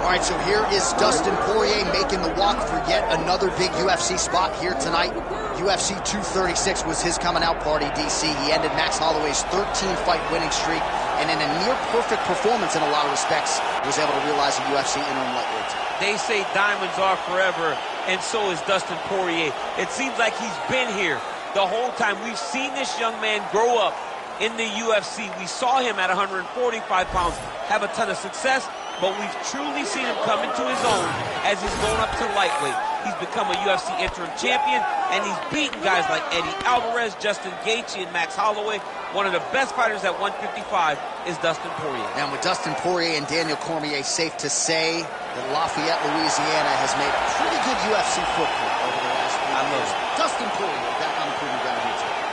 All right, so here is Dustin Poirier making the walk for yet another big UFC spot here tonight. UFC 236 was his coming out party, DC. He ended Max Holloway's 13-fight winning streak, and in a near-perfect performance in a lot of respects, was able to realize a UFC interim lightweight. They say diamonds are forever, and so is Dustin Poirier. It seems like he's been here the whole time. We've seen this young man grow up in the UFC. We saw him at 145 pounds have a ton of success, but we've truly seen him come into his own as he's going up to lightweight. He's become a UFC interim champion, and he's beaten guys like Eddie Alvarez, Justin Gaethje, and Max Holloway. One of the best fighters at 155 is Dustin Poirier. And with Dustin Poirier and Daniel Cormier, safe to say that Lafayette, Louisiana has made a pretty good UFC footprint over the last few years. Dustin Poirier back on the proving ground here tonight.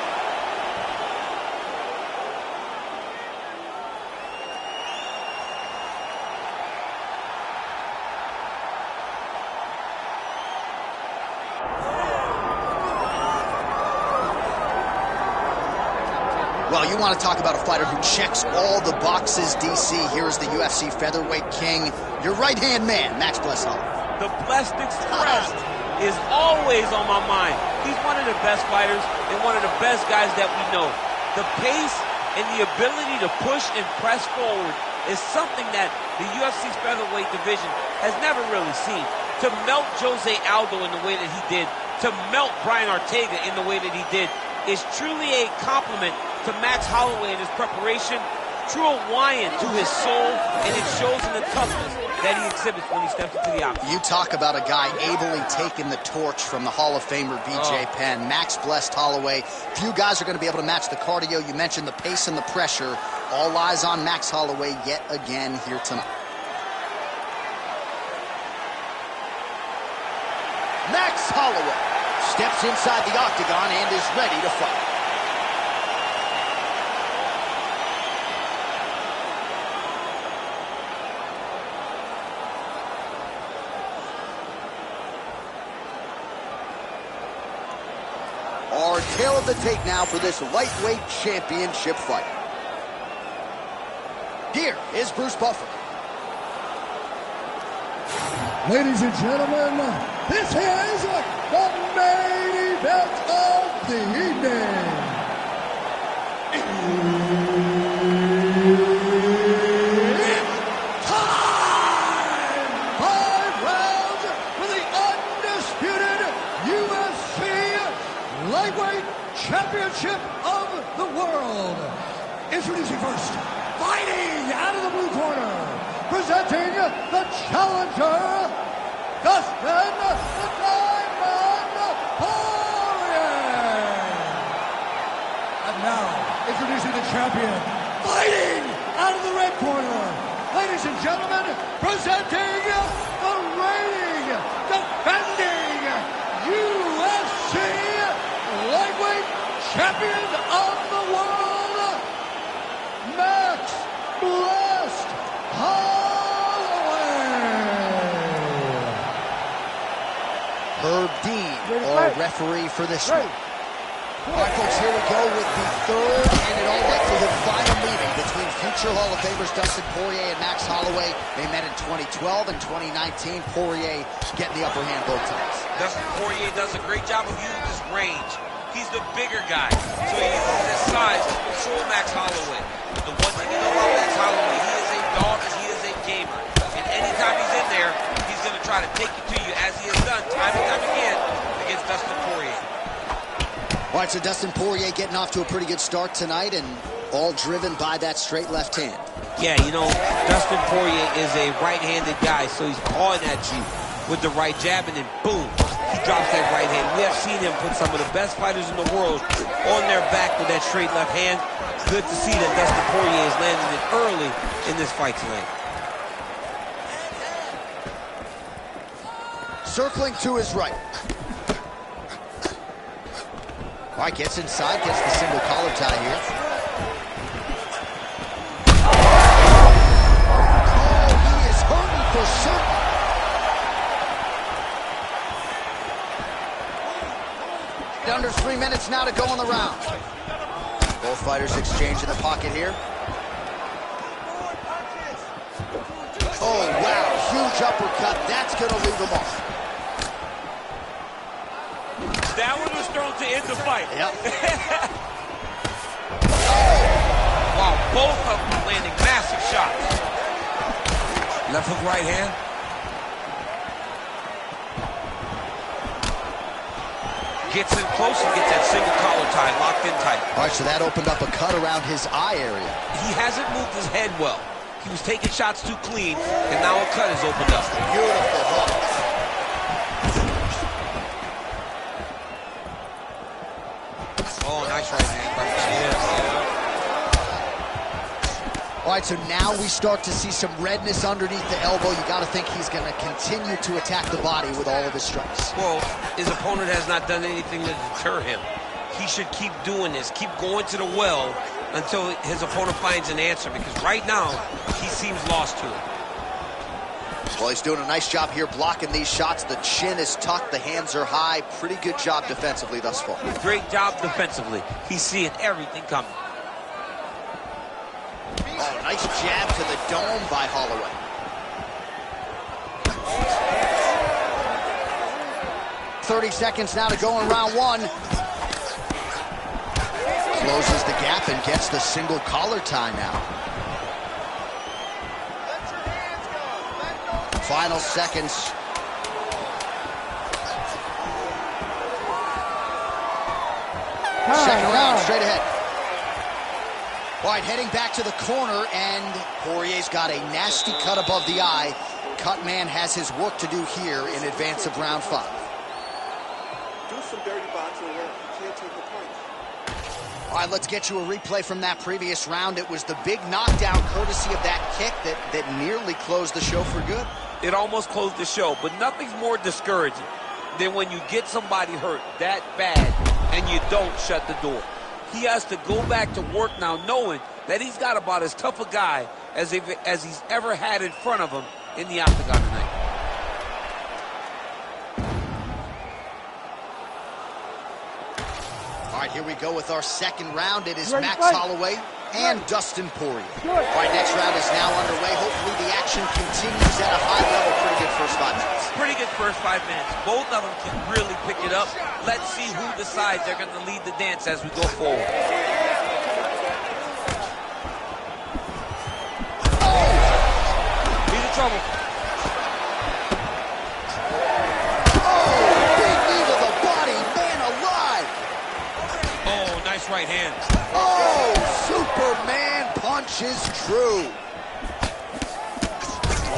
Well, you want to talk about a fighter who checks all the boxes, DC. Here is the UFC featherweight king, your right-hand man, Max Bless Holloway. The Blessed Express is always on my mind. He's one of the best fighters and one of the best guys that we know. The pace and the ability to push and press forward is something that the UFC's featherweight division has never really seen. To melt Jose Aldo in the way that he did, to melt Brian Ortega in the way that he did, is truly a compliment to Max Holloway in his preparation, true Hawaiian to his soul, and it shows in the toughness that he exhibits when he steps into the octagon. You talk about a guy ably taking the torch from the Hall of Famer BJ Penn. Max Blessed Holloway. Few guys are going to be able to match the cardio. You mentioned the pace and the pressure. All eyes on Max Holloway yet again here tonight. Max Holloway steps inside the octagon and is ready to fight. Our tail of the tape now for this lightweight championship fight. Here is Bruce Buffer. Ladies and gentlemen, this is the main event of the evening. It's time! 5 rounds for the undisputed UFC Lightweight Championship of the World. Introducing first, fighting out of the blue corner, presenting the challenger, Dustin the Diamond Poirier. And now, introducing the champion, fighting out of the red corner, ladies and gentlemen, presenting the reigning, defending UFC Lightweight Champion of the World, Max Blessed Holloway. Herb Dean, our referee for this one. All right, folks, here we go with the third and in all likelihood final meeting between future Hall of Famers Dustin Poirier and Max Holloway. They met in 2012 and 2019. Poirier getting the upper hand both times. Dustin Poirier does a great job of using his range. He's the bigger guy, so he uses his size to control Max Holloway. The one thing you know about Max Holloway, he is a dog and he is a gamer. And anytime he's in there, he's going to try to take it to you, as he has done time and time again against Dustin Poirier. All right, so Dustin Poirier getting off to a pretty good start tonight, and all driven by that straight left hand. Yeah, you know, Dustin Poirier is a right-handed guy, so he's pawing at you with the right jab, and then boom, he drops that right hand. We have seen him put some of the best fighters in the world on their back with that straight left hand. It's good to see that Dustin Poirier is landing it early in this fight tonight. Circling to his right. All right, gets inside, gets the single collar tie here. seconds now to go in the round. Both fighters exchange in the pocket here. Oh, wow, huge uppercut. That's going to leave him off. That one was thrown to end the fight. Yep. Wow, both of them landing massive shots. Left hook, right hand. Gets in close and gets that single collar tie locked in tight. All right, so that opened up a cut around his eye area. He hasn't moved his head well. He was taking shots too clean, and now a cut has opened up. Beautiful hook. Oh, nice right hand. All right, so now we start to see some redness underneath the elbow. You got to think he's going to continue to attack the body with all of his strikes. Well, his opponent has not done anything to deter him. He should keep doing this, keep going to the well until his opponent finds an answer, because right now, he seems lost to it. Well, he's doing a nice job here blocking these shots. The chin is tucked, the hands are high. Pretty good job defensively thus far. Great job defensively. He's seeing everything coming. Oh, nice jab to the dome by Holloway. .30 seconds now to go in round one. Closes the gap and gets the single collar tie now. Final seconds. Second round, straight ahead. All right, heading back to the corner, and Poirier's got a nasty cut above the eye. Cutman has his work to do here in advance of round 5. Do some dirty boxing work. You can't take the punch. All right, let's get you a replay from that previous round. It was the big knockdown courtesy of that kick that nearly closed the show for good. It almost closed the show, but nothing's more discouraging than when you get somebody hurt that bad and you don't shut the door. He has to go back to work now knowing that he's got about as tough a guy as he's ever had in front of him in the octagon tonight. All right, here we go with our second round. It is Max Holloway and Dustin Poirier. All right, next round is now underway. Hopefully the action continues at a high level. Pretty good first 5 minutes. Pretty good first 5 minutes. Both of them can really pick it up. Let's see who decides they're going to lead the dance as we go forward. He's in trouble. Big knee to the body, man alive. Oh, nice right hand. Oh, Superman punch is true.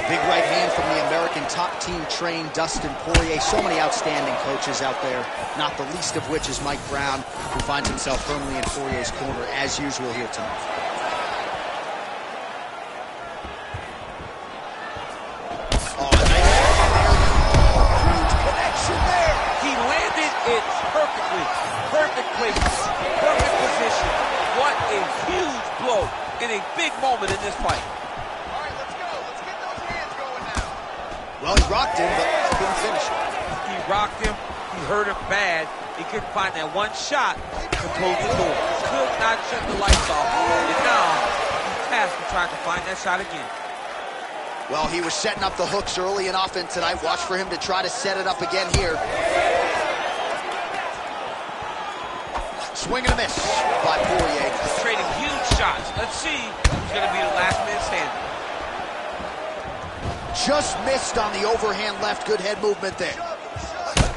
Big right hand from the American top team trained Dustin Poirier. So many outstanding coaches out there, not the least of which is Mike Brown, who finds himself firmly in Poirier's corner as usual here tonight. Oh, nice huge connection there. He landed it perfectly. Perfect placement. Perfect position. What a huge blow in a big moment in this fight. Well, he rocked him, but couldn't finish it. He rocked him. He hurt him bad. He couldn't find that one shot to close the door. Could not shut the lights off. And now he's tasked with trying to find that shot again. Well, he was setting up the hooks early and often tonight. Watch for him to try to set it up again here. Swing and a miss by Poirier. He's trading huge shots. Let's see who's going to be the last man standing. Just missed on the overhand left. Good head movement there.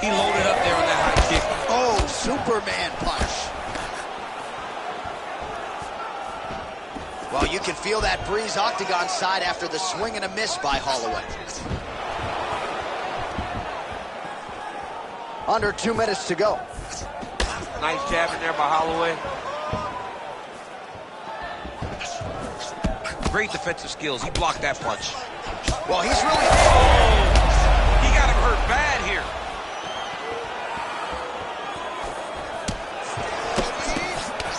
He loaded up there on that high kick. Oh, Superman punch. Well, you can feel that breeze octagon side after the swing and a miss by Holloway. Under 2 minutes to go. Nice jab in there by Holloway. Great defensive skills. He blocked that punch. Well, he's really... Oh, he got him hurt bad here.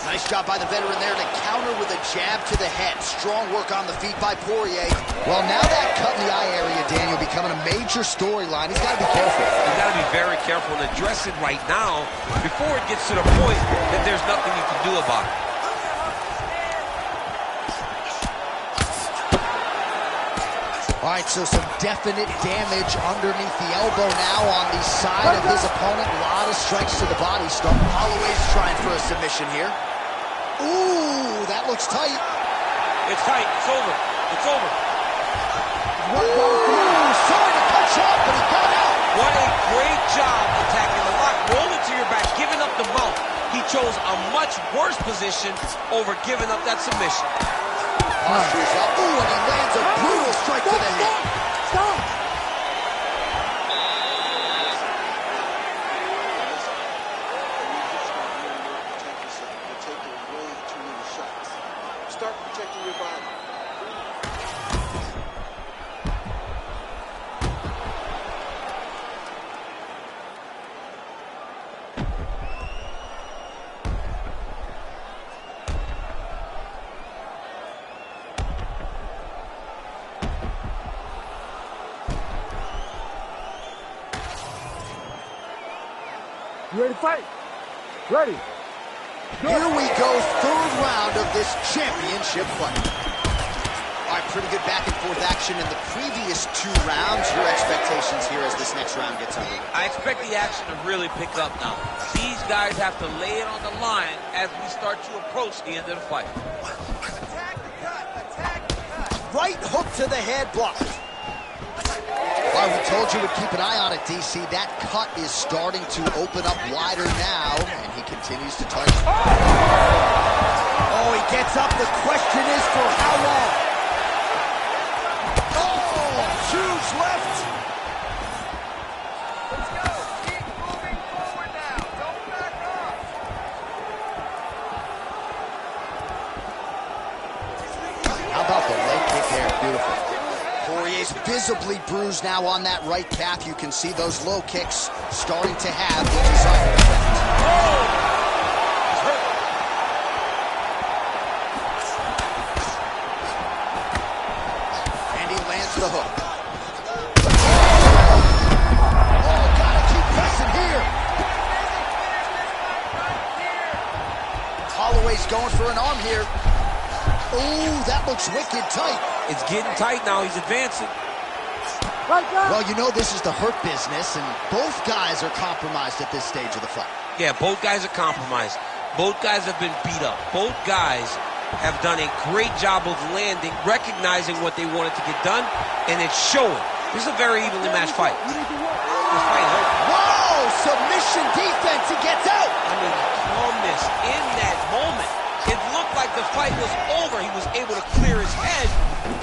Nice job by the veteran there to counter with a jab to the head. Strong work on the feet by Poirier. Well, now that cut in the eye area, Daniel, becoming a major storyline. He's got to be careful. He's got to be very careful and address it right now before it gets to the point that there's nothing you can do about it. All right, so some definite damage underneath the elbow now on the side of his opponent. A lot of strikes to the body. Holloway's trying for a submission here. Ooh, that looks tight. It's tight. It's over. It's over. Ooh, sorry to cut you off, but he got out. What a great job attacking the lock. Roll it to your back, giving up the mount. He chose a much worse position over giving up that submission. Posture's up. Ooh, and he lands a brutal strike to the head. Stop! You're taking way too many shots. Start protecting your body. You ready to fight? Ready. Here we go, third round of this championship fight. All right, pretty good back and forth action in the previous 2 rounds. Your expectations here as this next round gets underway? I expect the action to really pick up now. These guys have to lay it on the line as we start to approach the end of the fight. Attack the cut. Attack the cut. Right hook to the head, blocked. Well, we told you we'd keep an eye on it, DC. That cut is starting to open up wider now, and he continues to target. Oh, he gets up. The question is for how long? Oh, huge left. Let's go. Keep moving forward now. Don't back off. How about the leg kick there? Beautiful. Poirier's visibly bruised now on that right calf. You can see those low kicks starting to have the desired effect. And he lands the hook. Oh, gotta keep pressing here. Holloway's going for an arm here. Ooh, that looks wicked tight. It's getting tight now. He's advancing. Well, you know this is the hurt business, and both guys are compromised at this stage of the fight. Yeah, both guys are compromised. Both guys have been beat up. Both guys have done a great job of landing, recognizing what they wanted to get done, and it's showing. This is a very evenly matched fight. This fight hurt. Whoa, submission defense, he gets out. I mean, calmness in that moment. It looked like the fight was over. He was able to clear his head,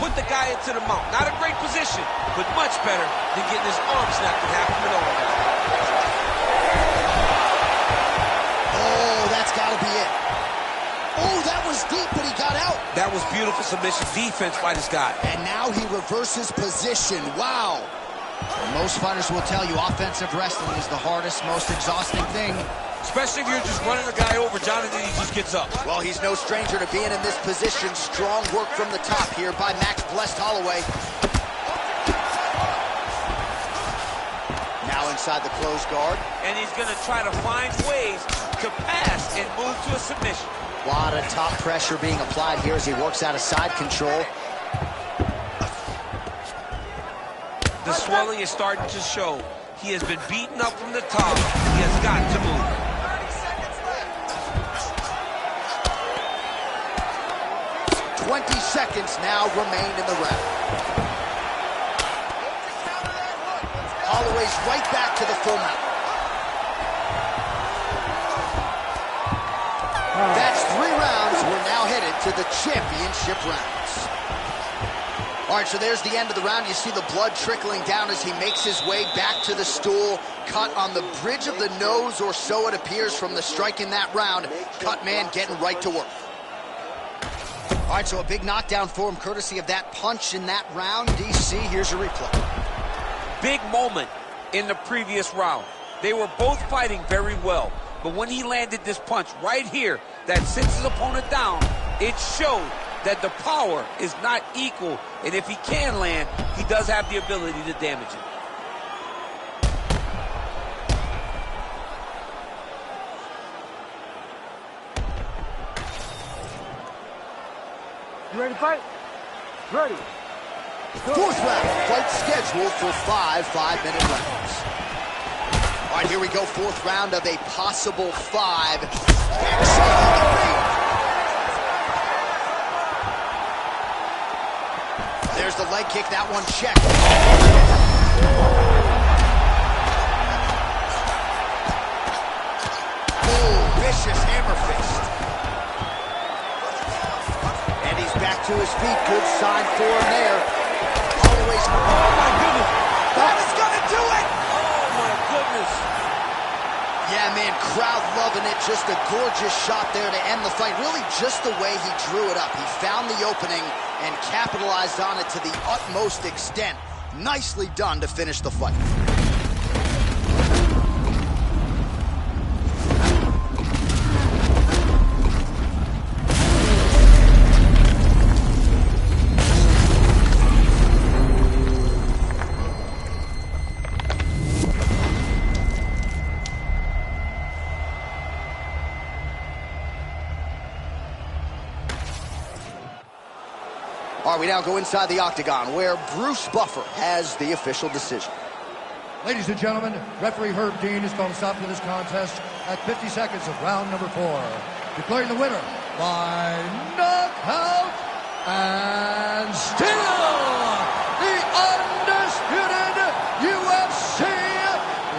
put the guy into the mount. Not a great position, but much better than getting his arm snapped in half a minute over. Oh, that's got to be it. Oh, that was deep, but he got out. That was beautiful submission defense by this guy. And now he reverses position. Wow. Most fighters will tell you offensive wrestling is the hardest, most exhausting thing. Especially if you're just running a guy over, Jonathan, he just gets up. Well, he's no stranger to being in this position. Strong work from the top here by Max Blessed Holloway. Now inside the closed guard. And he's going to try to find ways to pass and move to a submission. A lot of top pressure being applied here as he works out of side control. The swelling is starting to show. He has been beaten up from the top. He has got to move. 20 seconds now remain in the round. Holloway's right back to the full mount. That's 3 rounds. We're now headed to the championship rounds. All right, so there's the end of the round. You see the blood trickling down as he makes his way back to the stool. Cut on the bridge of the nose, or so it appears from the strike in that round. Cut man getting right to work. All right, so a big knockdown for him, courtesy of that punch in that round. DC, here's your replay. Big moment in the previous round. They were both fighting very well, but when he landed this punch right here, that sits his opponent down, it showed that the power is not equal, and if he can land, he does have the ability to damage it. You ready to fight? Ready. Fourth round, fight scheduled for 5 5-minute rounds. All right, here we go, fourth round of a possible 5. There's the leg kick, that one checked. Oh, vicious hammer fist. And he's back to his feet, good sign for him there. Holloway's, oh my goodness, that is gonna do it! Oh my goodness. Yeah, man, crowd loving it. Just a gorgeous shot there to end the fight. Really just the way he drew it up. He found the opening and capitalized on it to the utmost extent. Nicely done to finish the fight. All right, we now go inside the octagon where Bruce Buffer has the official decision. Ladies and gentlemen, referee Herb Dean has called a stop to this contest at 50 seconds of round number 4. Declaring the winner by knockout and still the undisputed UFC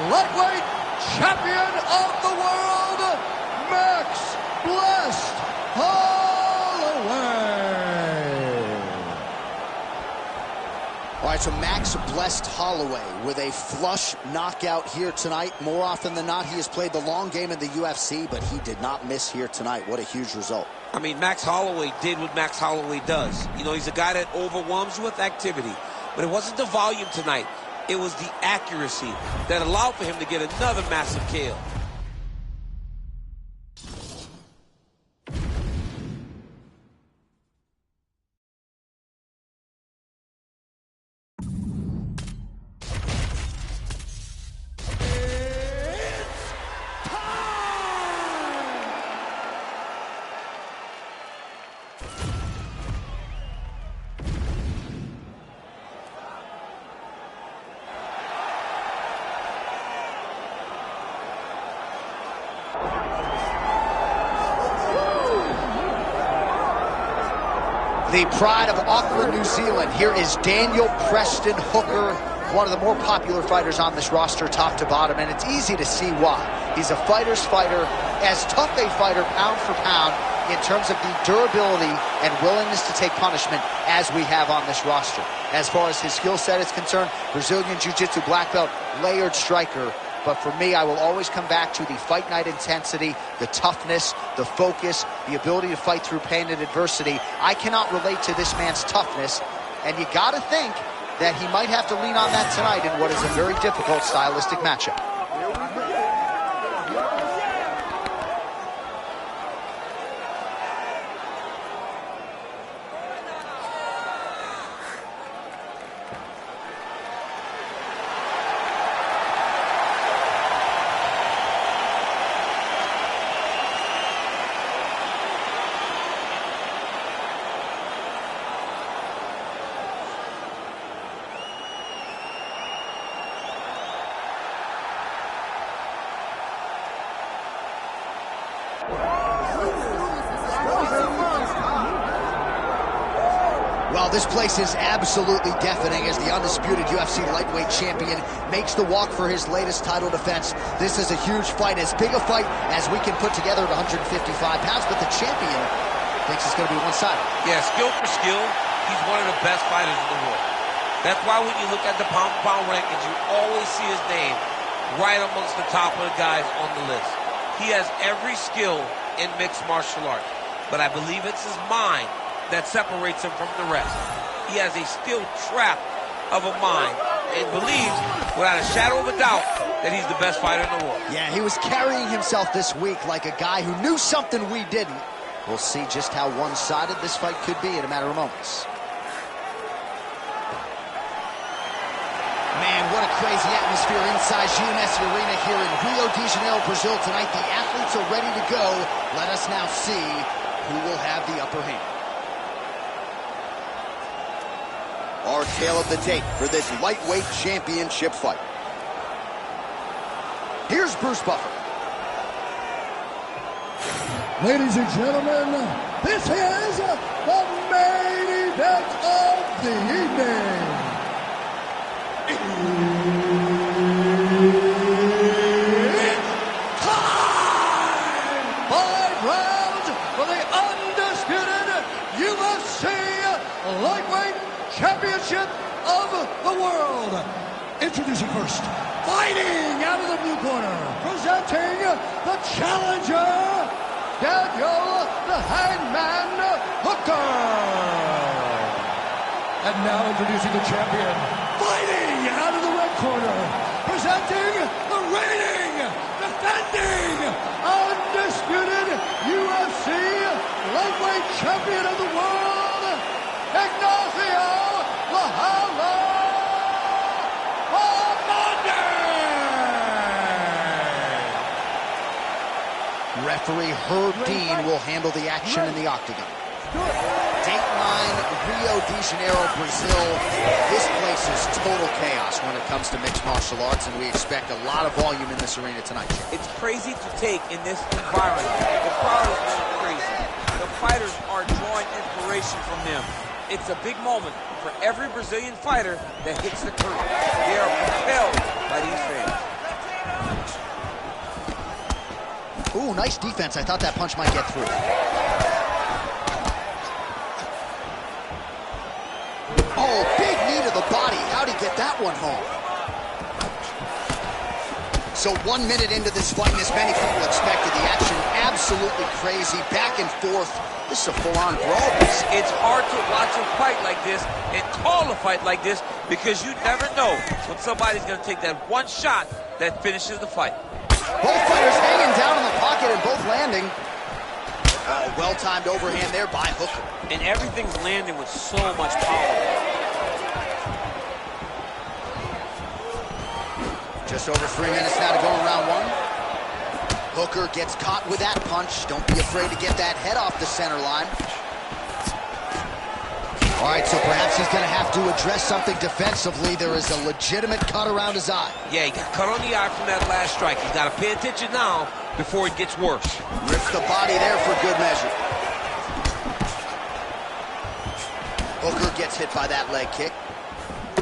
lightweight champion of the world, Max Blessed Holloway. All right, so Max Blessed Holloway with a flush knockout here tonight. More often than not, he has played the long game in the UFC, but he did not miss here tonight. What a huge result. I mean, Max Holloway did what Max Holloway does. You know, he's a guy that overwhelms you with activity. But it wasn't the volume tonight. It was the accuracy that allowed for him to get another massive KO. The pride of Auckland, New Zealand. Here is Daniel Preston Hooker, one of the more popular fighters on this roster, top to bottom, and it's easy to see why. He's a fighter's fighter, as tough a fighter pound for pound in terms of the durability and willingness to take punishment as we have on this roster. As far as his skill set is concerned, Brazilian Jiu-Jitsu black belt, layered striker. But for me, I will always come back to the fight night intensity, the toughness, the focus, the ability to fight through pain and adversity. I cannot relate to this man's toughness, and you got to think that he might have to lean on that tonight in what is a very difficult stylistic matchup. Well, this place is absolutely deafening as the undisputed UFC lightweight champion makes the walk for his latest title defense. This is a huge fight, as big a fight as we can put together at 155 pounds, but the champion thinks it's going to be one-sided. Yeah, skill for skill, he's one of the best fighters in the world. That's why when you look at the pound-for-pound rankings, you always see his name right amongst the top of the guys on the list. He has every skill in mixed martial arts, but I believe it's his mind that separates him from the rest. He has a steel trap of a mind and believes, without a shadow of a doubt, that he's the best fighter in the world. Yeah, he was carrying himself this week like a guy who knew something we didn't. We'll see just how one-sided this fight could be in a matter of moments. Man, what a crazy atmosphere inside GMS Arena here in Rio de Janeiro, Brazil tonight. The athletes are ready to go. Let us now see who will have the upper hand. Our tale of the tape for this lightweight championship fight. Here's Bruce Buffer. Ladies and gentlemen, this is the main event of the evening. It's time! 5 rounds for the undisputed UFC Lightweight Championship of the world. Introducing first, fighting out of the blue corner, presenting the challenger, Daniel the Hangman Hooker. And now introducing the champion, fighting out of the red corner, presenting the reigning, defending, undisputed UFC Lightweight Champion of the world, Ignacio Lahala Amande. Referee Herb Dean will handle the action in the octagon. Dateline, Rio de Janeiro, Brazil. This place is total chaos when it comes to mixed martial arts, and we expect a lot of volume in this arena tonight. It's crazy to take in this environment. The crowd is going crazy. The fighters are drawing inspiration from them. It's a big moment for every Brazilian fighter that hits the curtain. They are compelled by these fans. Ooh, nice defense. I thought that punch might get through. Oh, big knee to the body. How'd he get that one home? So 1 minute into this fight, and as many people expected, the action absolutely crazy, back and forth. This is a full-on brawl. It's hard to watch a fight like this and call a fight like this because you never know when somebody's going to take that one shot that finishes the fight. Both fighters hanging down in the pocket and both landing. Well-timed overhand there by Hooker. And everything's landing with so much power. Just over 3 minutes now to go in round 1. Hooker gets caught with that punch. Don't be afraid to get that head off the center line. All right, so perhaps he's going to have to address something defensively. There is a legitimate cut around his eye. Yeah, he got cut on the eye from that last strike. He's got to pay attention now before it gets worse. Rips the body there for good measure. Hooker gets hit by that leg kick.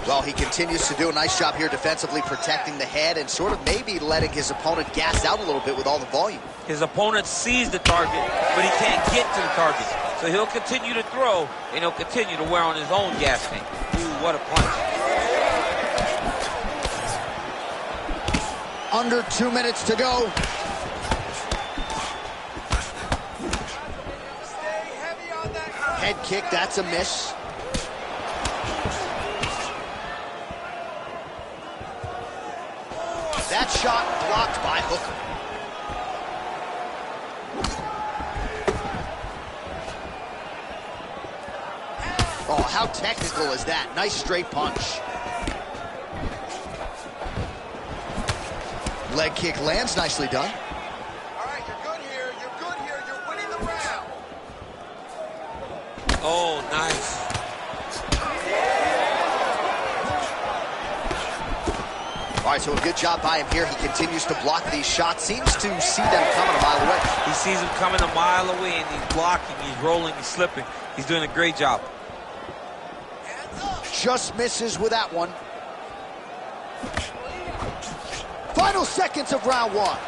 Well, he continues to do a nice job here defensively, protecting the head and sort of maybe letting his opponent gas out a little bit with all the volume. His opponent sees the target, but he can't get to the target. So he'll continue to throw, and he'll continue to wear on his own gas tank. Ooh, what a punch. Under 2 minutes to go. Head kick, that's a miss. That shot blocked by Hooker. Oh, how technical is that? Nice straight punch. Leg kick lands, nicely done. All right, you're good here. You're good here. You're winning the round. Oh, nice. All right, so a good job by him here. He continues to block these shots. Seems to see them coming a mile away. He sees them coming a mile away, and he's blocking, he's rolling, he's slipping. He's doing a great job. Just misses with that one. Final seconds of round 1.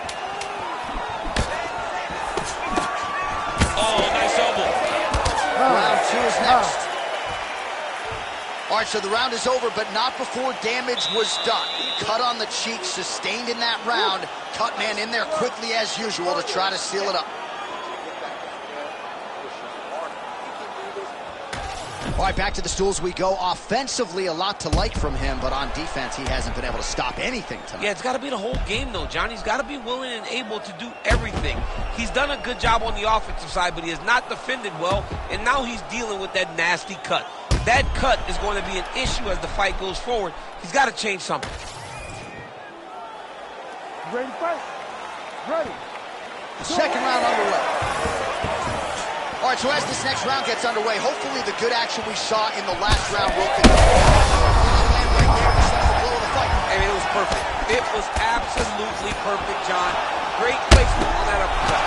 Oh, nice elbow. Round 2 is next. All right, so the round is over, but not before damage was done. Cut on the cheek, sustained in that round. Cut man in there quickly as usual to try to seal it up. All right, back to the stools we go. Offensively, a lot to like from him, but on defense, he hasn't been able to stop anything tonight. Yeah, it's got to be the whole game, though, John. He's got to be willing and able to do everything. He's done a good job on the offensive side, but he has not defended well, and now he's dealing with that nasty cut. That cut is going to be an issue as the fight goes forward. He's got to change something. Ready to fight? Ready. Second round underway. All right, so as this next round gets underway, hopefully the good action we saw in the last round will continue. I mean, it was perfect. It was absolutely perfect, John. Great placement on that uppercut.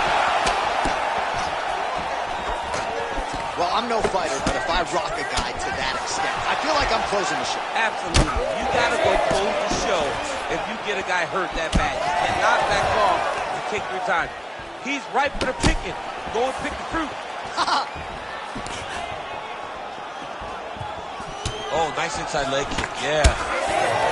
Well, I'm no fighter, but if I rock a guy to that extent, I feel like I'm closing the show. Absolutely. You got to go close the show if you get a guy hurt that bad. You cannot back off and take your time. He's ripe for the picking. Go and pick the fruit. Oh, nice inside leg kick, yeah.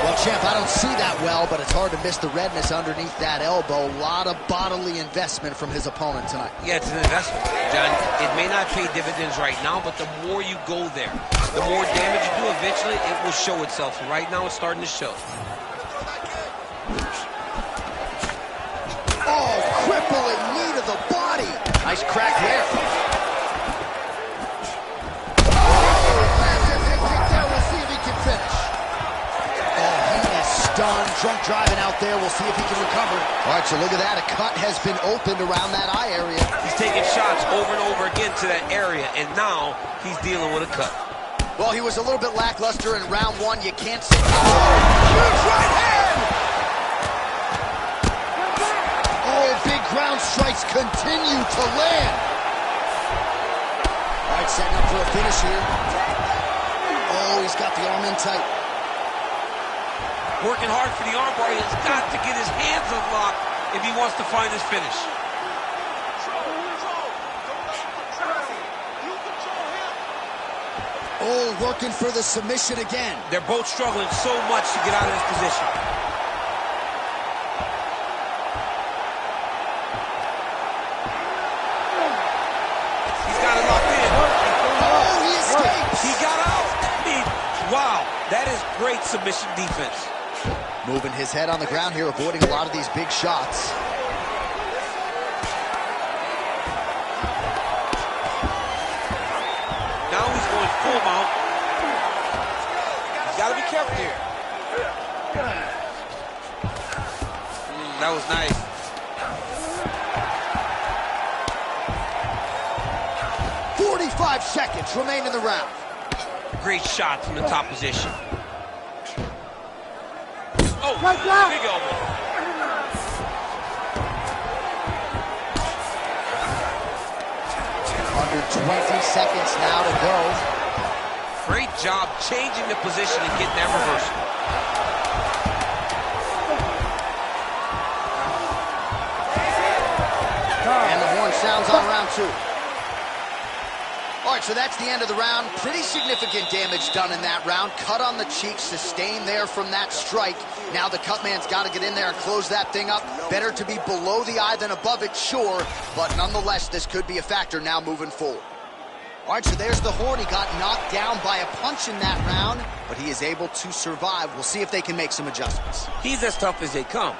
Well, champ, I don't see that well, but it's hard to miss the redness underneath that elbow. A lot of bodily investment from his opponent tonight. Yeah, it's an investment, John. It may not pay dividends right now, but the more you go there, the more damage you do, eventually it will show itself. And right now it's starting to show. Oh, crippling knee to the body. Nice crack there. Done. Drunk driving out there. We'll see if he can recover. All right, so look at that. A cut has been opened around that eye area. He's taking shots over and over again to that area, and now he's dealing with a cut. Well, he was a little bit lackluster in round one. You can't say... Huge right hand! Oh, big ground strikes continue to land. All right, setting up for a finish here. Oh, he's got the arm in tight. Working hard for the armbar. He's got to get his hands unlocked if he wants to find his finish. Oh, working for the submission again. They're both struggling so much to get out of this position. He's got it locked in. Oh, he escapes. He got out. I mean, wow, that is great submission defense. Moving his head on the ground here, avoiding a lot of these big shots. Now he's going full mount. He's got to be careful here. That was nice. .45 seconds remain in the round. Great shot from the top position. Oh, big elbow. Under 20 seconds now to go. Great job changing the position and getting that reversal. And the horn sounds on round two. All right, so that's the end of the round. Pretty significant damage done in that round. Cut on the cheek, sustained there from that strike. Now the cut man's got to get in there and close that thing up. Better to be below the eye than above it, sure. But nonetheless, this could be a factor now moving forward. All right, so there's the horn. He got knocked down by a punch in that round, but he is able to survive. We'll see if they can make some adjustments. He's as tough as they come.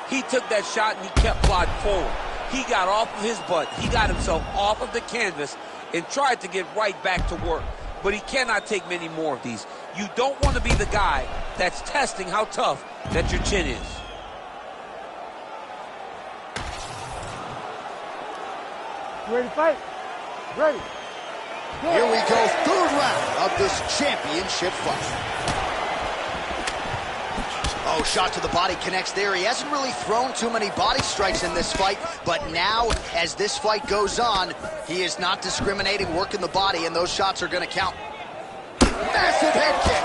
He took that shot and he kept plodding forward. He got off of his butt. He got himself off of the canvas and tried to get right back to work. But he cannot take many more of these. You don't want to be the guy that's testing how tough that your chin is. You ready to fight? Ready. Here we go, third round of this championship fight. Oh, shot to the body connects there. He hasn't really thrown too many body strikes in this fight, but now, as this fight goes on, he is not discriminating, working the body, and those shots are going to count. Massive head kick.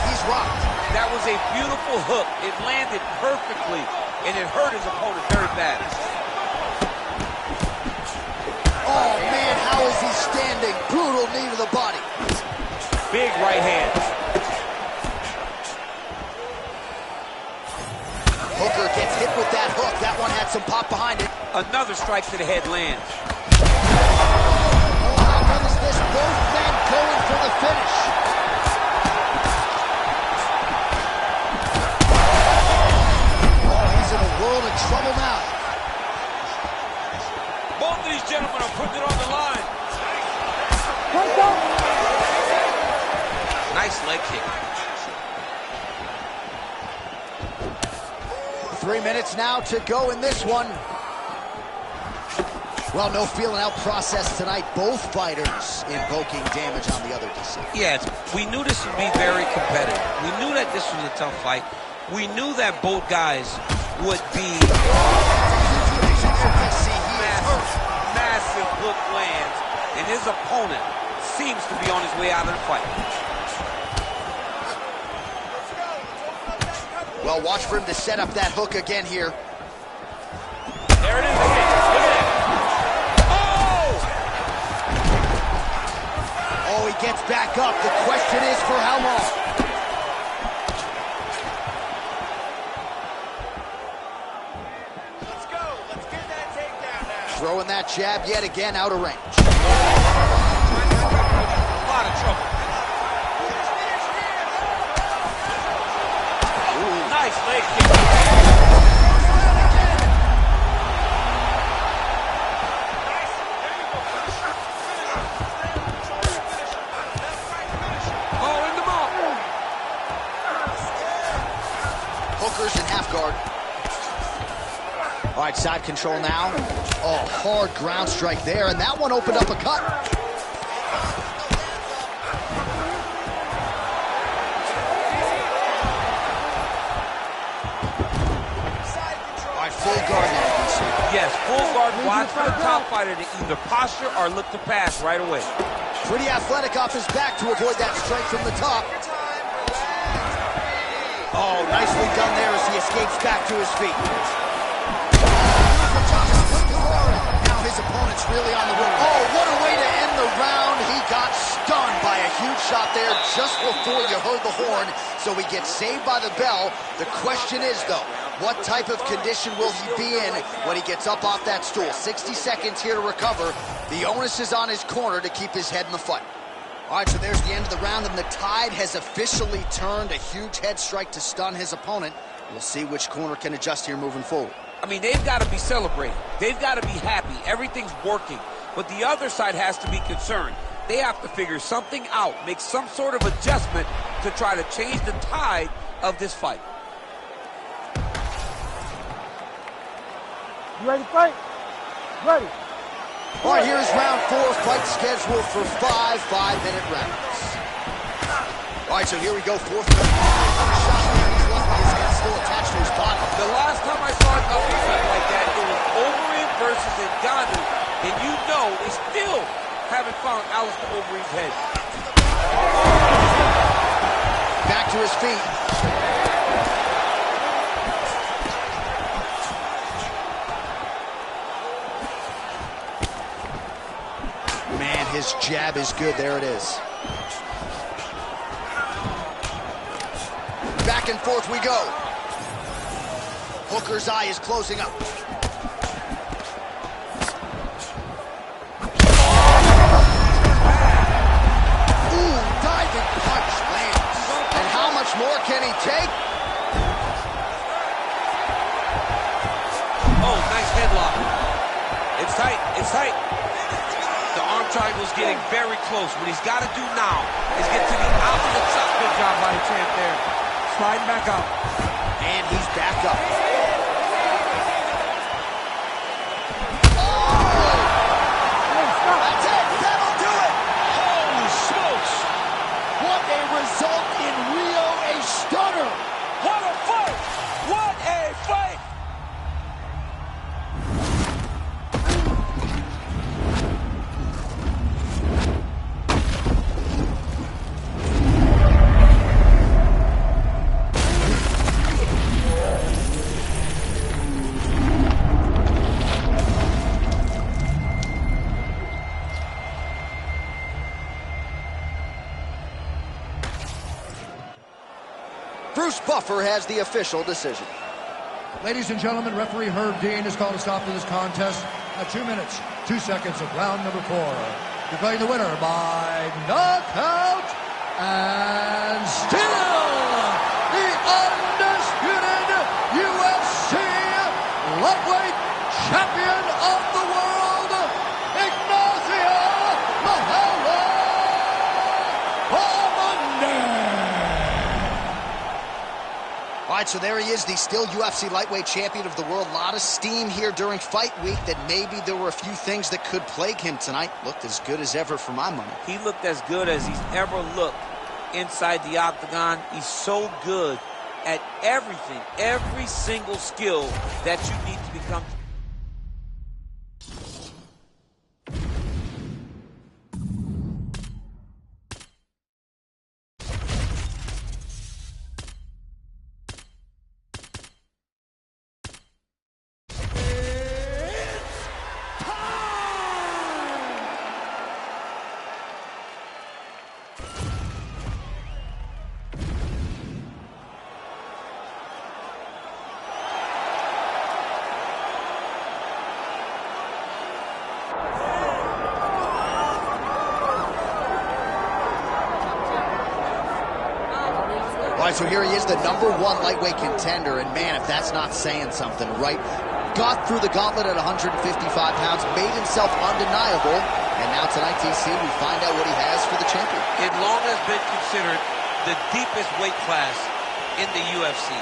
He's rocked. That was a beautiful hook. It landed perfectly, and it hurt his opponent very bad. Oh, man, how is he standing? Brutal knee to the body. Big right hand. Hooker gets hit with that hook. That one had some pop behind it. Another strike to the head lands. Oh, I'm putting it on the line. Nice leg kick. 3 minutes now to go in this one. Well, no feeling out process tonight. Both fighters invoking damage on the other DC. Yes, we knew this would be very competitive. We knew that this was a tough fight. We knew that both guys would be massive hook lands, and his opponent seems to be on his way out of the fight. Well, watch for him to set up that hook again here. There it is again. Look at that. Oh, he gets back up. The question is for how long? Let's go. Let's get that takedown now. Throwing that jab yet again out of range. A lot of trouble. Nice leg kick. Oh, in the mouth. Hookers in half guard. All right, side control now. Oh, hard ground strike there, and that one opened up a cut. All right, full guard now, DC. Yes, full guard. Watch for the top fighter to either posture or look to pass right away. Pretty athletic off his back to avoid that strike from the top. Oh, nicely done there as he escapes back to his feet. Now his opponent's really on the road. Oh, what a way to end the round. He got stunned by a huge shot there just before you heard the horn, so he gets saved by the bell. The question is, though, what type of condition will he be in when he gets up off that stool? 60 seconds here to recover. The onus is on his corner to keep his head in the fight. All right, so there's the end of the round, and the tide has officially turned. A huge head strike to stun his opponent. We'll see which corner can adjust here moving forward. I mean, they've got to be celebrating. They've got to be happy. Everything's working. But the other side has to be concerned. They have to figure something out, make some sort of adjustment to try to change the tide of this fight. You ready to fight? Ready. All right, here's round 4, fight scheduled for 5 5-minute rounds. All right, so here we go, 4th round. Shot there, he's lucky his head's still attached to his body. The last time I saw an uppercut like that, it was Overeem versus Ngannou, and you know they still haven't found Alistair Overeem's head. Back to his feet. Man, his jab is good. There it is. Back and forth we go. Hooker's eye is closing up. Ooh, diving punch lands. And how much more can he take? Oh, nice headlock. It's tight. It's tight. The arm triangle's getting very close. What he's got to do now is get to the opposite side. Good job by the champ there. Sliding back up. And he's back up. That's it. That'll do it. Holy smokes. What a result in Rio. A stunner. What a fight. What a fight. Bruce Buffer has the official decision. Ladies and gentlemen, referee Herb Dean has called a stop to this contest at 2 minutes, 2 seconds of round number 4. Declaring the winner by knockout and still the undisputed UFC lightweight champion of the world, right, so there he is, the still UFC lightweight champion of the world. A lot of steam here during fight week that maybe there were a few things that could plague him tonight. Looked as good as ever for my money. He looked as good as he's ever looked inside the octagon. He's so good at everything, every single skill that you need to become. All right, so here he is, the #1 lightweight contender, and man, if that's not saying something, right? Got through the gauntlet at 155 pounds, made himself undeniable, and now tonight, TC, we find out what he has for the champion. It long has been considered the deepest weight class in the UFC.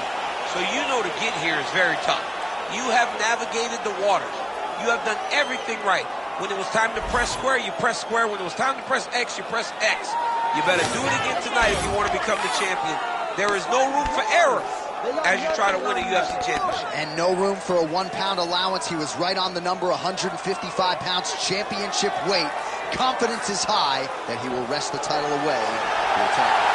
So you know to get here is very tough. You have navigated the waters. You have done everything right. When it was time to press square, you press square. When it was time to press X, you press X. You better do it again tonight if you want to become the champion. There is no room for error as you try to win a UFC championship. And no room for a 1 pound allowance. He was right on the number, 155 pounds, championship weight. Confidence is high that he will wrest the title away here tonight.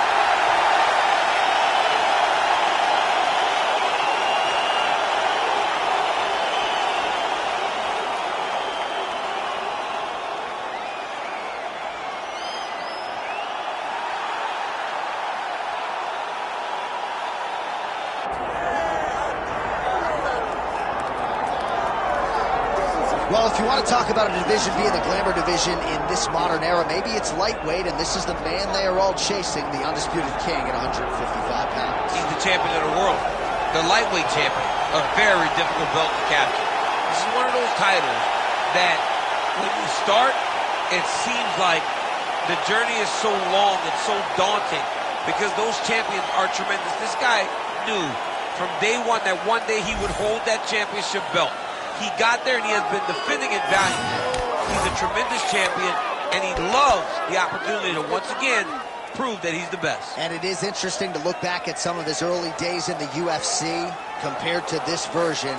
Well, if you want to talk about a division being the glamour division in this modern era, maybe it's lightweight, and this is the man they are all chasing, the undisputed king at 155 pounds. He's the champion of the world, the lightweight champion, a very difficult belt to capture. This is one of those titles that when you start, it seems like the journey is so long, it's so daunting, because those champions are tremendous. This guy knew from day one that one day he would hold that championship belt. He got there and he has been defending it valiantly. He's a tremendous champion and he loves the opportunity to once again prove that he's the best. And it is interesting to look back at some of his early days in the UFC compared to this version.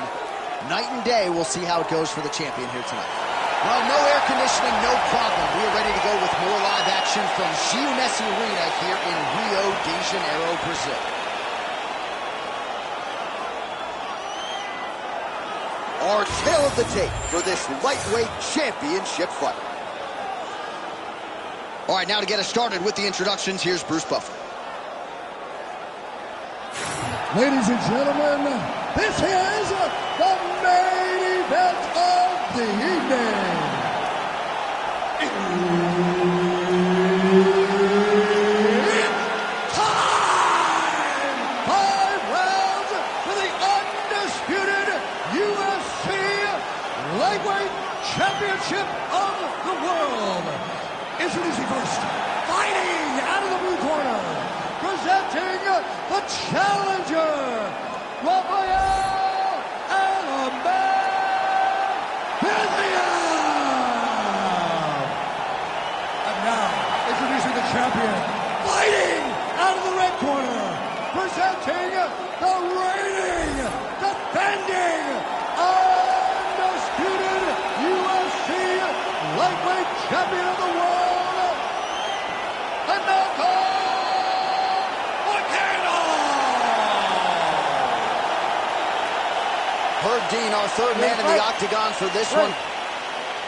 Night and day, we'll see how it goes for the champion here tonight. Well, no air conditioning, no problem. We are ready to go with more live action from Gil Messi Arena here in Rio de Janeiro, Brazil. Our tale of the tape for this lightweight championship fight. All right, now to get us started with the introductions, here's Bruce Buffer. Ladies and gentlemen, this is the main event of the evening. It's time! 5 rounds for the undisputed UFC Lightweight Championship of the World. Introducing first, fighting out of the blue corner, presenting the challenger, Rafael Alimán. And now, introducing the champion, fighting out of the red corner, presenting the reigning, defending, undisputed UFC Lightweight Champion of the World, Anoko Moreno. Herb Dean, our third man in the octagon for this one.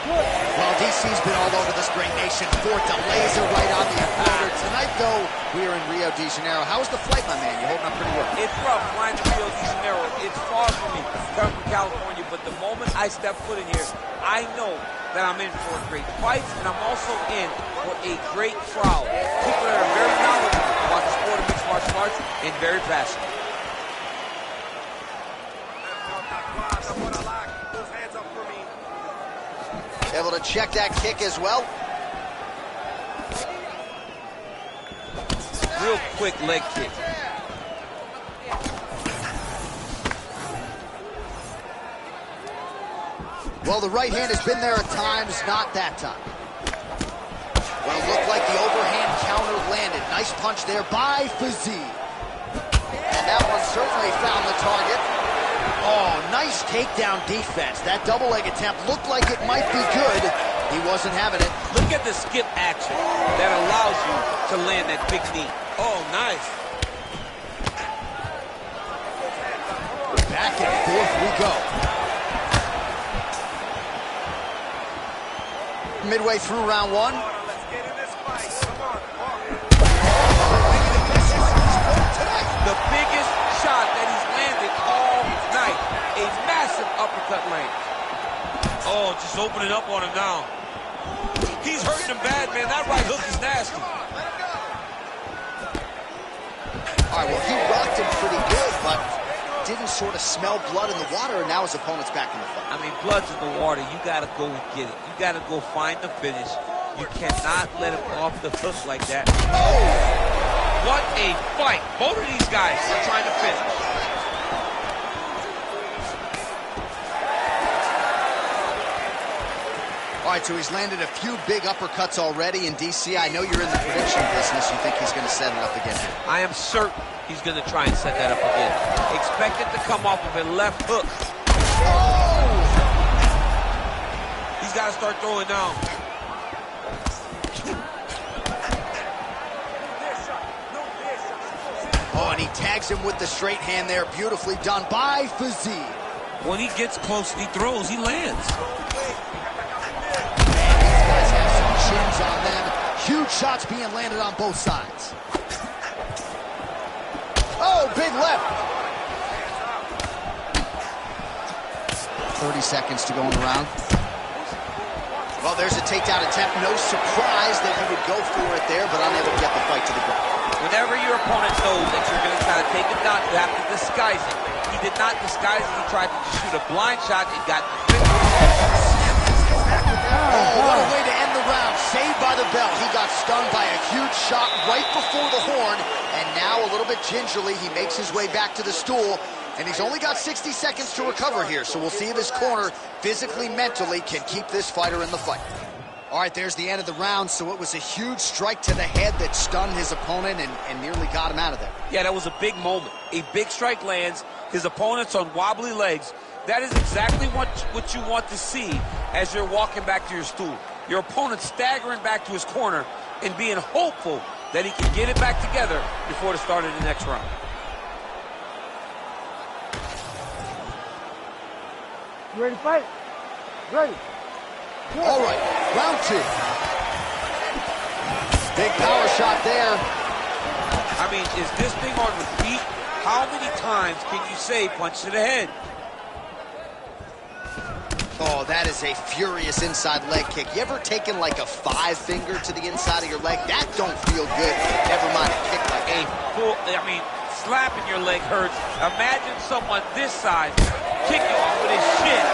Well, DC's been all over the Spring Nation, fourth to laser right on the equator. Tonight, though, we are in Rio de Janeiro. How was the flight, my man? You're holding up pretty well. It's rough flying to Rio de Janeiro. It's far from me, coming from California, but the moment I step foot in here, I know that I'm in for a great fight, and I'm also in for a great crowd. People that are very knowledgeable about the sport of mixed martial arts and very passionate. Able to check that kick as well. Real quick leg kick. Well, the right hand has been there at times, not that time. Well, it looked like the overhand counter landed. Nice punch there by Fiziev. And that one certainly found the target. Oh, nice takedown defense. That double leg attempt looked like it might be good. He wasn't having it. Look at the skip action that allows you to land that big knee. Oh, nice. Back and forth we go. Midway through round one. Let's get in this fight. Come on, The biggest shot that he's landed all night. A massive uppercut lands. Oh, just opening up on him now. He's hurting him bad, man. That right hook is nasty. All right, well, he rocked him pretty good, but didn't sort of smell blood in the water, and now his opponent's back in the fight. I mean, blood's in the water. You got to go and get it. You got to go find the finish. You cannot let him off the hook like that. Oh! What a fight. Both of these guys are trying to finish. All right, so he's landed a few big uppercuts already in DC. I know you're in the prediction business. You think he's going to set it up again? I am certain he's going to try and set that up again. Expect it to come off of a left hook. Oh! He's got to start throwing down. Oh, and he tags him with the straight hand there. Beautifully done by Fiziev. When he gets close and he throws, he lands. These guys have some chins on them. Huge shots being landed on both sides. Oh, big left. 30 seconds to go in the round. Well, there's a takedown attempt. No surprise that he would go for it there, but unable to get the fight to the ground. Whenever your opponent knows that you're going to try to take him down, you have to disguise it. He did not disguise it. He tried to shoot a blind shot and got the finish. Oh, what a way to end the round. Saved by the bell. He got stunned by a huge shot right before the horn, and now a little bit gingerly, he makes his way back to the stool, and he's only got 60 seconds to recover here, so we'll see if his corner physically, mentally can keep this fighter in the fight. All right, there's the end of the round, so it was a huge strike to the head that stunned his opponent and nearly got him out of there. Yeah, that was a big moment. A big strike lands. His opponent's on wobbly legs. That is exactly what you want to see as you're walking back to your stool. Your opponent staggering back to his corner and being hopeful that he can get it back together before the start of the next round. You ready to fight? Ready. Good. All right, round two. Big power shot there. I mean, is this thing on repeat? How many times can you say punch to the head? Oh, that is a furious inside leg kick. You ever taken like a 5-finger to the inside of your leg? That don't feel good. Never mind a kick like A full, I mean, slapping your leg hurts. Imagine someone this size kicking off with his shin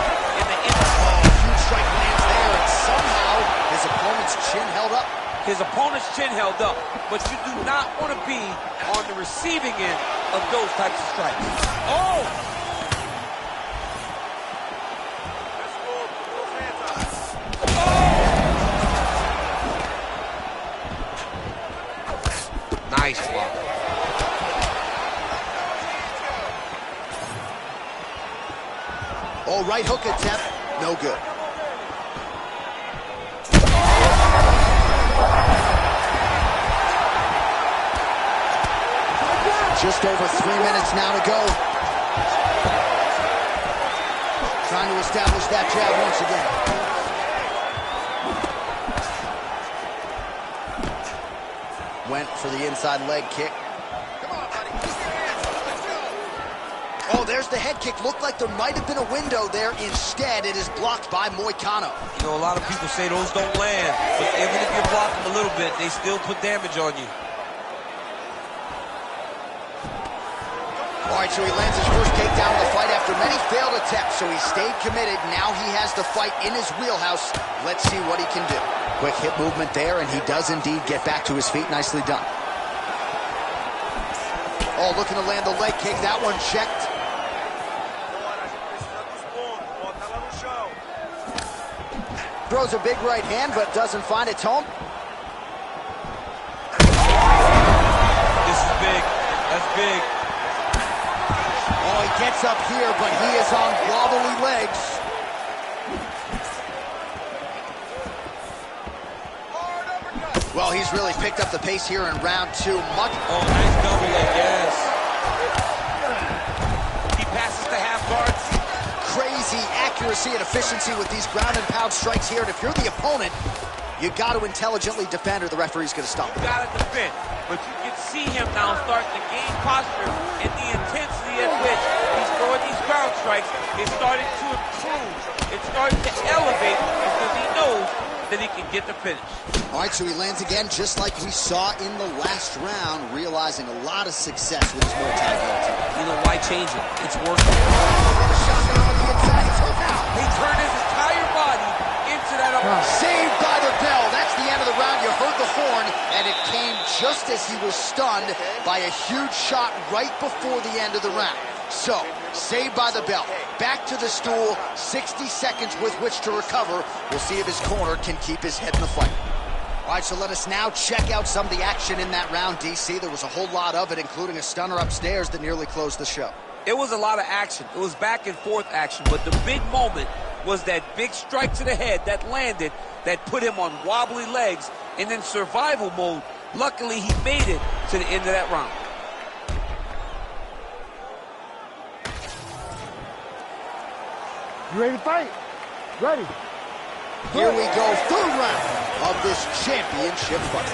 in the inside. Oh, huge strike lands there, and somehow his opponent's chin held up. His opponent's chin held up, but you do not want to be on the receiving end of those types of strikes. Oh! Nice block. Oh, right hook attempt, no good. Just over 3 minutes now to go. Trying to establish that jab once again. Went for the inside leg kick. Come on, buddy. Keep your hands up. Let's go. Oh, there's the head kick. Looked like there might have been a window there. Instead, it is blocked by Moicano. You know, a lot of people say those don't land, but even if you block them a little bit, they still put damage on you. All right, so he lands his first takedown of the fight after many failed attempts, so he stayed committed. Now he has the fight in his wheelhouse. Let's see what he can do. Quick hip movement there, and he does indeed get back to his feet. Nicely done. Oh, looking to land the leg kick. That one checked. Throws a big right hand, but doesn't find its home. This is big. That's big. Oh, he gets up here, but he is on wobbly legs. Well, he's really picked up the pace here in round 2. Much. Oh, nice double leg, yes. He passes the half guard. Crazy accuracy and efficiency with these ground and pound strikes here. And if you're the opponent, you got to intelligently defend or the referee's going to stop. You got to defend. But you can see him now starting to gain posture, and the intensity at which he's throwing these ground strikes is starting to improve. It's starting to elevate because he knows that he can get the finish. All right, so he lands again just like we saw in the last round, realizing a lot of success with his Muay Thai guillotine. You know, why change it? It's working. He turned his entire body into that upper. Saved by the bell. That's the end of the round. You heard the horn, and it came just as he was stunned by a huge shot right before the end of the round. So, saved by the bell. Back to the stool, 60 seconds with which to recover. We'll see if his corner can keep his head in the fight. All right, so let us now check out some of the action in that round, DC. There was a whole lot of it, including a stunner upstairs that nearly closed the show. It was a lot of action. It was back and forth action, but the big moment was that big strike to the head that landed, that put him on wobbly legs, and in survival mode. Luckily, he made it to the end of that round. You ready to fight? Ready. Here we go, third round of this championship fight.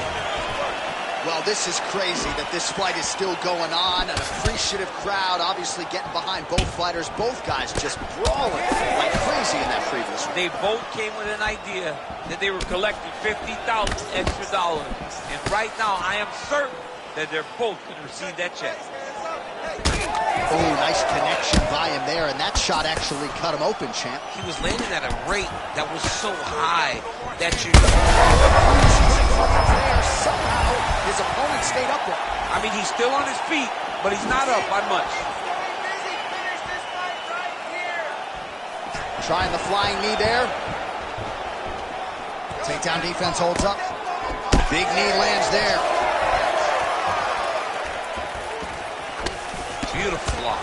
Well, this is crazy that this fight is still going on. An appreciative crowd obviously getting behind both fighters. Both guys just brawling like crazy in that previous round. They both came with an idea that they were collecting $50,000 extra dollars. And right now, I am certain that they're both going to receive that check. Oh, nice connection by him there, and that shot actually cut him open, champ. He was landing at a rate that was so high that you... Somehow, his opponent stayed upright. I mean, he's still on his feet, but he's not up by much. Trying the flying knee there. Takedown defense holds up. Big knee lands there. Beautiful block.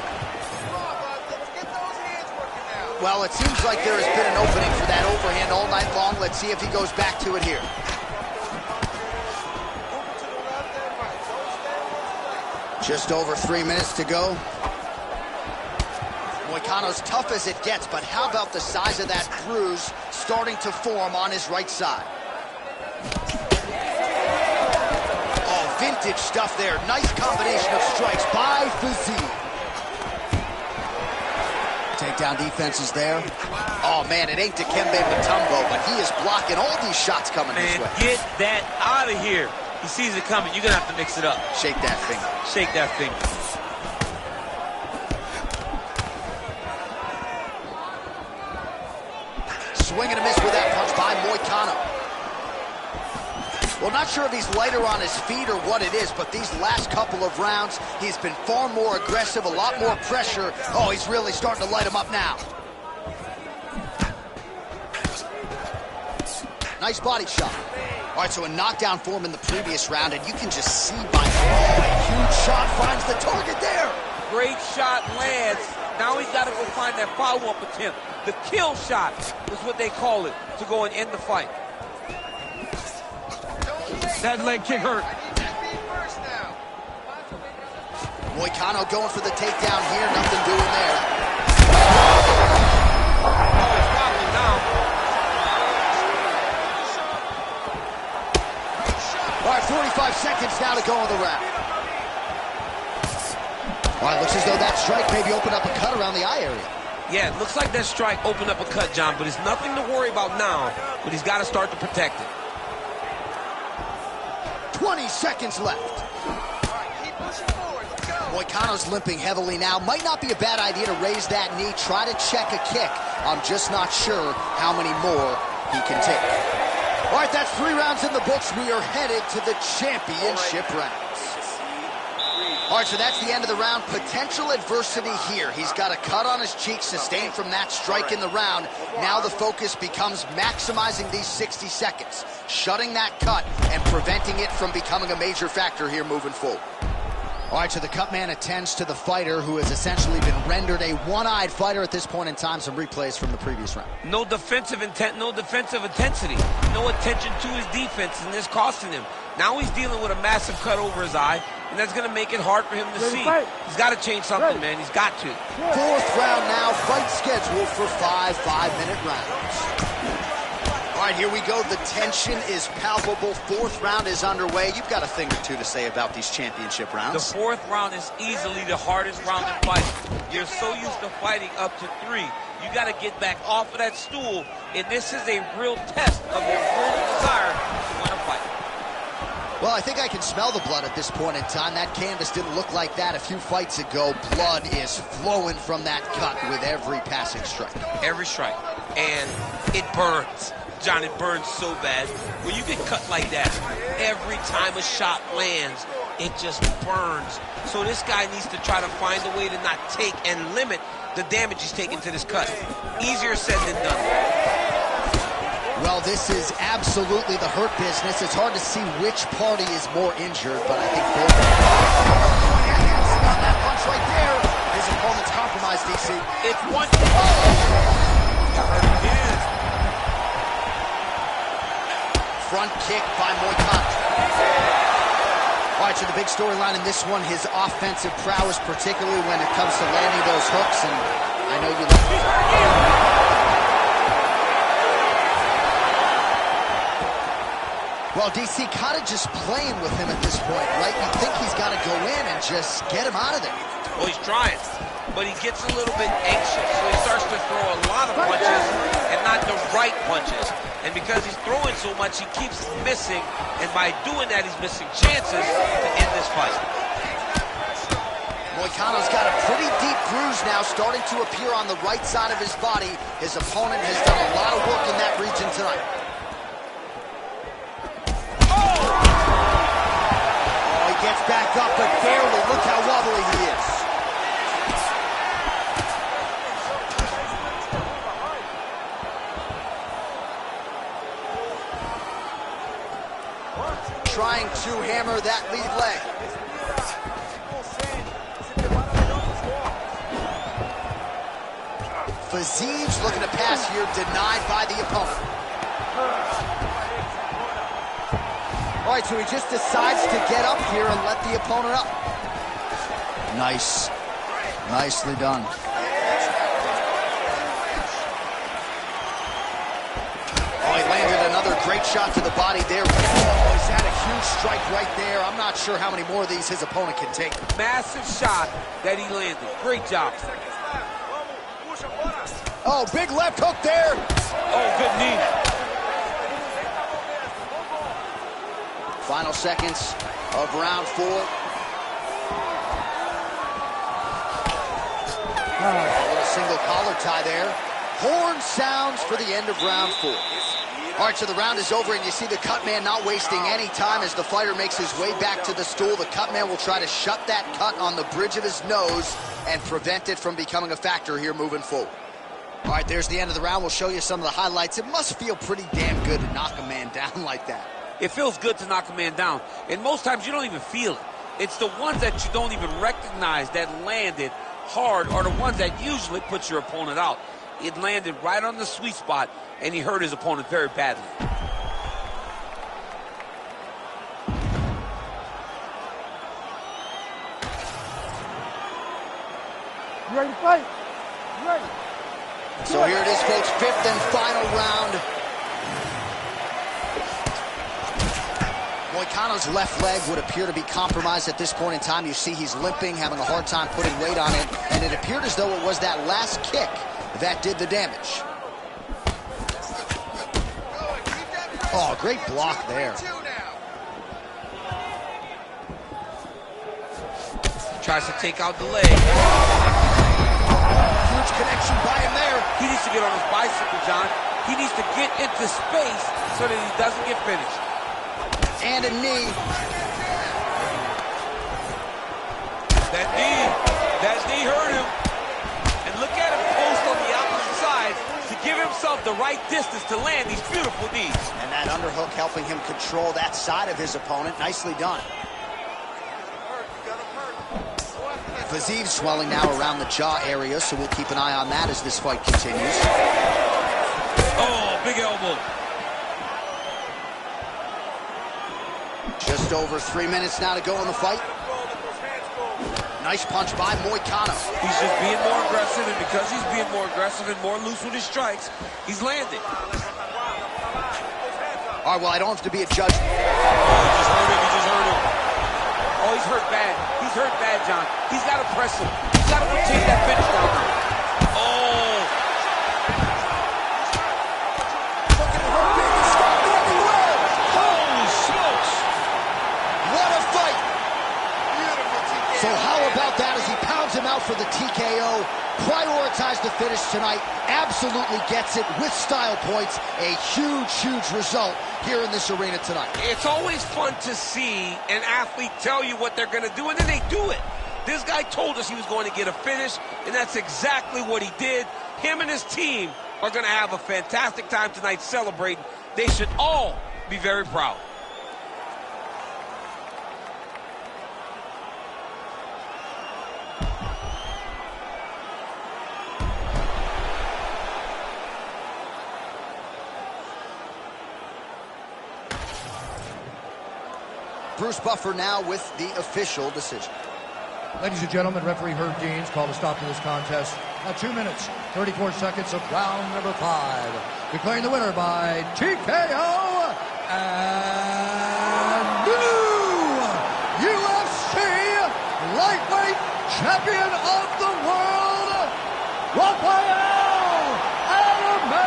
Well, it seems like there has been an opening for that overhand all night long. Let's see if he goes back to it here. Just over 3 minutes to go. Moicano's tough as it gets, but how about the size of that bruise starting to form on his right side? Oh, vintage stuff there. Nice combination of strikes by Fiziev. Takedown defense is there. Oh, man, it ain't Dikembe Mutombo, but he is blocking all these shots coming his way. Get that out of here. He sees it coming. You're going to have to mix it up. Shake that finger. Shake that finger. Swing and a miss with that punch by Moicano. Well, not sure if he's lighter on his feet or what it is, but these last couple of rounds, he's been far more aggressive, a lot more pressure. Oh, he's really starting to light him up now. Nice body shot. All right, so a knockdown form in the previous round, and you can just see by a huge shot finds the target there. Great shot lands. Now he's got to go find that follow-up attempt. The kill shot is what they call it, to go and end the fight. That leg kick hurt. Moicano going for the takedown here, nothing doing there. Oh, it's wobbling now. All right, 45 seconds now to go in the round. All right, looks as though that strike maybe opened up a cut around the eye area. Yeah, it looks like that strike opened up a cut, John, but it's nothing to worry about now, but he's got to start to protect it. 20 seconds left. Moicano's limping heavily now. Might not be a bad idea to raise that knee, try to check a kick. I'm just not sure how many more he can take. All right, that's 3 rounds in the books. We are headed to the championship rounds. All right, so that's the end of the round. Potential adversity here. He's got a cut on his cheek sustained from that strike in the round. Now the focus becomes maximizing these 60 seconds, shutting that cut and preventing it from becoming a major factor here moving forward. All right, so the cut man attends to the fighter who has essentially been rendered a one-eyed fighter at this point in time. Some replays from the previous round. No defensive intent, no defensive intensity. No attention to his defense, and this costing him. Now he's dealing with a massive cut over his eye, and that's going to make it hard for him to see. He's got to change something, man. He's got to. Fourth round now, fight scheduled for 5 5-minute rounds. All right, here we go. The tension is palpable. Fourth round is underway. You've got a thing or two to say about these championship rounds. The fourth round is easily the hardest round in fighting. You're so used to fighting up to 3. You got to get back off of that stool, and this is a real test of your full desire to win a fight. Well, I think I can smell the blood at this point in time. That canvas didn't look like that a few fights ago. Blood is flowing from that cut with every passing strike. Every strike. And it burns. John, it burns so bad. When you get cut like that, every time a shot lands, it just burns. So this guy needs to try to find a way to not take and limit the damage he's taking to this cut. Easier said than done. Well, this is absolutely the hurt business. It's hard to see which party is more injured, but I think both. On that punch right there, his opponent's compromised, DC. It's one. Front kick by Moicano. All right, so the big storyline in this one, his offensive prowess, particularly when it comes to landing those hooks, and I know you like it. Well, DC kind of just playing with him at this point, right? You think he's got to go in and just get him out of there. Well, he's trying, but he gets a little bit anxious, so he starts to throw a lot of punches and not the right punches. And because he's throwing so much, he keeps missing, and by doing that, he's missing chances to end this fight. Moicano's got a pretty deep bruise now starting to appear on the right side of his body. His opponent has done a lot of work in that region tonight. Gets back up, but barely. Look how wobbly he is. Trying to hammer that lead leg. Fiziev looking to pass here, denied by the opponent. All right, so he just decides to get up here and let the opponent up. Nice. Nicely done. Oh, he landed another great shot to the body there. Oh, he's had a huge strike right there. I'm not sure how many more of these his opponent can take. Massive shot that he landed. Great job. Oh, big left hook there. Oh, good knee. Final seconds of round 4. A little single collar tie there. Horn sounds for the end of round 4. All right, so the round is over, and you see the cut man not wasting any time as the fighter makes his way back to the stool. The cut man will try to shut that cut on the bridge of his nose and prevent it from becoming a factor here moving forward. All right, there's the end of the round. We'll show you some of the highlights. It must feel pretty damn good to knock a man down like that. It feels good to knock a man down, and most times you don't even feel it. It's the ones that you don't even recognize that landed hard are the ones that usually put your opponent out. It landed right on the sweet spot, and he hurt his opponent very badly. You ready to fight? You ready? So here it is, folks, 5th and final round. Moicano's left leg would appear to be compromised at this point in time. You see he's limping, having a hard time putting weight on it, and it appeared as though it was that last kick that did the damage. Oh, great block there. Tries to take out the leg. Huge connection by him there. He needs to get on his bicycle, John. He needs to get into space so that he doesn't get finished. And a knee. That knee hurt him. And look at him post on the opposite side to give himself the right distance to land these beautiful knees. And that underhook helping him control that side of his opponent. Nicely done. Fiziev swelling now around the jaw area, so we'll keep an eye on that as this fight continues. Oh, big elbow. Just over 3 minutes now to go in the fight. Nice punch by Moicano. He's just being more aggressive, and because he's being more aggressive and more loose with his strikes, he's landing. All right, well, I don't have to be a judge. Oh, he just hurt him. Oh, he's hurt bad. He's hurt bad, John. He's got to press him. He's got to take that finish down. Oh. Holy smokes. What a fight! So how about that as he pounds him out for the TKO? Prioritized the finish tonight. Absolutely gets it with style points. A huge, huge result here in this arena tonight. It's always fun to see an athlete tell you what they're going to do, and then they do it. This guy told us he was going to get a finish, and that's exactly what he did. Him and his team are going to have a fantastic time tonight celebrating. They should all be very proud. Bruce Buffer now with the official decision. Ladies and gentlemen, referee Herb Dean's called a stop to this contest at 2 minutes, 34 seconds of round number 5. Declaring the winner by TKO and new UFC lightweight champion of the world, Rafael Fiziev.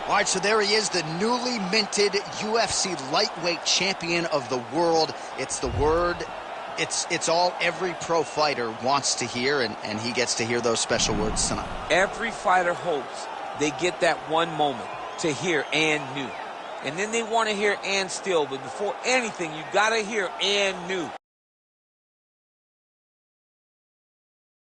All right, so there he is, the newly minted UFC lightweight champion of the world. It's the word, it's all every pro fighter wants to hear, and he gets to hear those special words tonight. Every fighter hopes they get that one moment to hear "and new." And then they want to hear "and still." But before anything, you got to hear "and new."